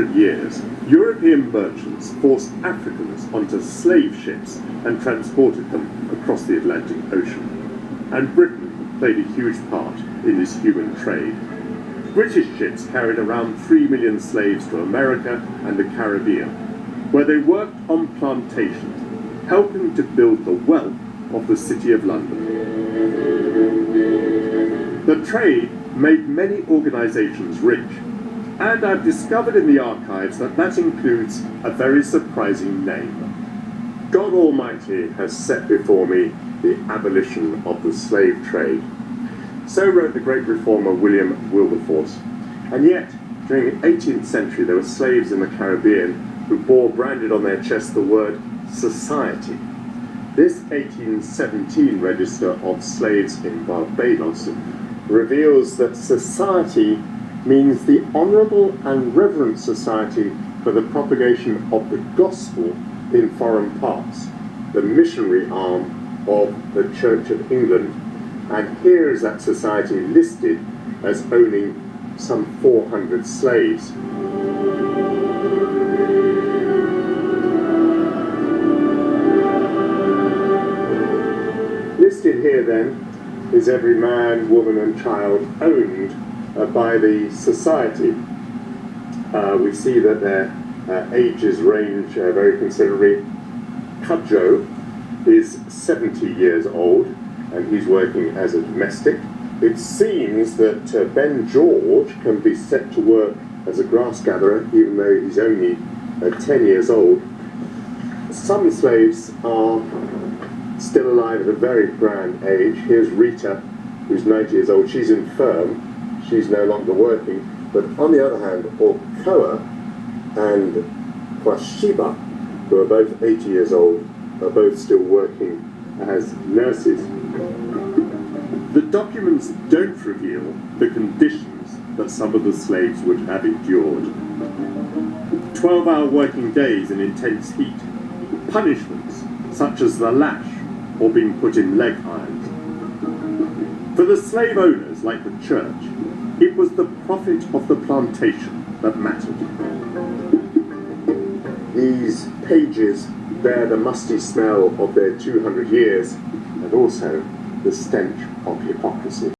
years, European merchants forced Africans onto slave ships and transported them across the Atlantic Ocean. And Britain played a huge part in this human trade. British ships carried around 3 million slaves to America and the Caribbean, where they worked on plantations, helping to build the wealth of the City of London. The trade made many organisations rich, and I've discovered in the archives that includes a very surprising name. God Almighty has set before me the abolition of the slave trade. So wrote the great reformer William Wilberforce. And yet, during the 18th century, there were slaves in the Caribbean who bore branded on their chests the word society. This 1817 register of slaves in Barbados reveals that society means the honourable and reverent society for the propagation of the gospel in foreign parts, the missionary arm of the Church of England. And here is that society listed as owning some 400 slaves. Listed here then is every man, woman and child owned by the society. We see that their ages range very considerably. Cudjoe is 70 years old and he's working as a domestic. It seems that Ben George can be set to work as a grass gatherer even though he's only 10 years old. Some slaves are still alive at a very grand age. Here's Rita, who's 90 years old. She's infirm. She's no longer working. But on the other hand, Okoa and Kwashiba, who are both 80 years old, are both still working as nurses. The documents don't reveal the conditions that some of the slaves would have endured. 12-hour working days in intense heat, punishments such as the lash or being put in leg irons. For the slave owners, like the church, it was the profit of the plantation that mattered. These pages bear the musty smell of their 200 years and also the stench of hypocrisy.